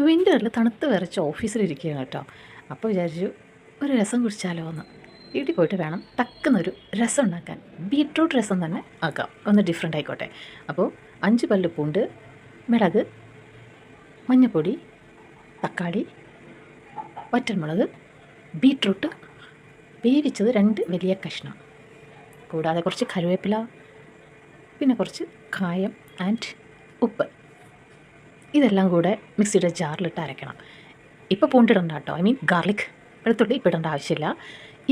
വിൻ്ററിൽ തണുത്ത് വിറച്ച് ഓഫീസിലിരിക്കുകയാണ് കേട്ടോ. അപ്പോൾ വിചാരിച്ചു ഒരു രസം കുടിച്ചാലോ എന്ന്. വീട്ടിൽ പോയിട്ട് വേണം ടക്കുന്നൊരു രസം ഉണ്ടാക്കാൻ. ബീട്രൂട്ട് രസം തന്നെ ആക്കാം, ഒന്ന് ഡിഫറെൻ്റ് ആയിക്കോട്ടെ. അപ്പോൾ 5 പല്ല് പൂണ്ട്, മിളക്, മഞ്ഞൾപ്പൊടി, തക്കാളി, വറ്റൽമുളക്, ബീട്രൂട്ട് വേവിച്ചത് 2 വലിയ കഷ്ണം, കൂടാതെ കുറച്ച് കറിവേപ്പില, പിന്നെ കുറച്ച് കായം ആൻഡ് ഉപ്പ്. ഇതെല്ലാം കൂടെ മിക്സിയുടെ ജാറിലിട്ട് അരയ്ക്കണം. ഇപ്പോൾ പൂണ്ടിടണ്ട കേട്ടോ, ഐ മീൻ ഗാർലിക്, വെളുത്തുള്ളി ഇപ്പോൾ ഇടേണ്ട ആവശ്യമില്ല.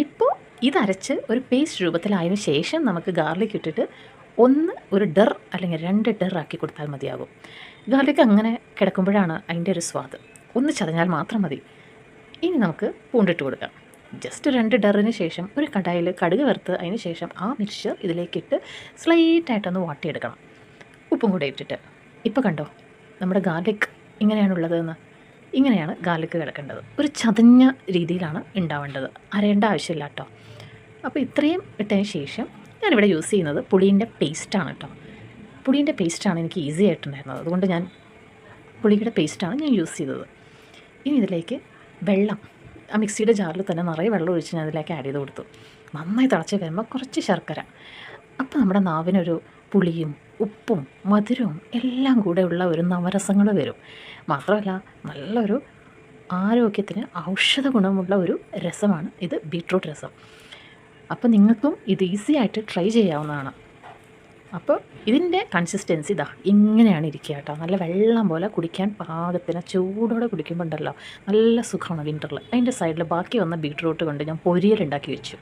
ഇപ്പോൾ ഇതരച്ച് ഒരു പേസ്റ്റ് രൂപത്തിലായതിനു ശേഷം നമുക്ക് ഗാർലിക് ഇട്ടിട്ട് ഒരു ഡർ അല്ലെങ്കിൽ 2 ഡർ ആക്കി കൊടുത്താൽ മതിയാകും. ഗാർലിക് അങ്ങനെ കിടക്കുമ്പോഴാണ് അതിൻ്റെ ഒരു സ്വാദ്. ഒന്ന് ചതഞ്ഞാൽ മാത്രം മതി. ഇനി നമുക്ക് പൂണ്ടിട്ട് കൊടുക്കാം. ജസ്റ്റ് 2 ഡറിന് ശേഷം ഒരു കടായിൽ കടുക് വറുത്ത് അതിന് ശേഷം ആ മിക്സ്ചർ ഇതിലേക്കിട്ട് സ്ലൈറ്റായിട്ടൊന്ന് വാട്ടിയെടുക്കണം, ഉപ്പും കൂടെ ഇട്ടിട്ട്. ഇപ്പോൾ കണ്ടോ നമ്മുടെ ഗാർലിക് ഇങ്ങനെയാണുള്ളതെന്ന്. ഇങ്ങനെയാണ് ഗാർലിക് കിടക്കേണ്ടത്. ഒരു ചതഞ്ഞ രീതിയിലാണ് ഉണ്ടാവേണ്ടത്, അരയേണ്ട ആവശ്യമില്ല കേട്ടോ. അപ്പോൾ ഇത്രയും ഇട്ടതിന് ശേഷം ഞാനിവിടെ യൂസ് ചെയ്യുന്നത് പുളീൻ്റെ പേസ്റ്റാണ് കേട്ടോ. പുളീൻ്റെ പേസ്റ്റാണ് എനിക്ക് ഈസി ആയിട്ടുണ്ടായിരുന്നത്, അതുകൊണ്ട് ഞാൻ പുളിയുടെ പേസ്റ്റാണ് ഞാൻ യൂസ് ചെയ്തത്. ഇനി ഇതിലേക്ക് വെള്ളം, ആ മിക്സിയുടെ ജാറിൽ തന്നെ നിറയെ വെള്ളം ഒഴിച്ച് ഞാൻ അതിലേക്ക് ആഡ് ചെയ്ത് കൊടുത്തു. നന്നായി തിളച്ച് വരുമ്പോൾ കുറച്ച് ശർക്കര. അപ്പോൾ നമ്മുടെ നാവിനൊരു പുളിയും ഉപ്പും മധുരവും എല്ലാം കൂടെ ഉള്ള ഒരു നവരസങ്ങൾ വരും. മാത്രമല്ല നല്ലൊരു ആരോഗ്യത്തിന് ഔഷധ ഗുണമുള്ള ഒരു രസമാണ് ഇത്, ബീട്രൂട്ട് രസം. അപ്പോൾ നിങ്ങൾക്കും ഇത് ഈസി ആയിട്ട് ട്രൈ ചെയ്യാവുന്നതാണ്. അപ്പോൾ ഇതിൻ്റെ കൺസിസ്റ്റൻസി ഇതാ ഇങ്ങനെയാണ് ഇരിക്കുക കേട്ടോ. നല്ല വെള്ളം പോലെ കുടിക്കാൻ പാകത്തിന് ചൂടോടെ കുടിക്കുമ്പോൾ ഉണ്ടല്ലോ നല്ല സുഖമാണ് വിൻ്ററിൽ. അതിൻ്റെ സൈഡിൽ ബാക്കി വന്ന ബീട്രൂട്ട് കൊണ്ട് ഞാൻ പൊരിയലുണ്ടാക്കി വെച്ചു.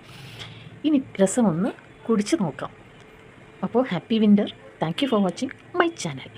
ഇനി രസം ഒന്ന് കുടിച്ച് നോക്കാം. അപ്പോൾ happy winter. Thank you for watching my channel.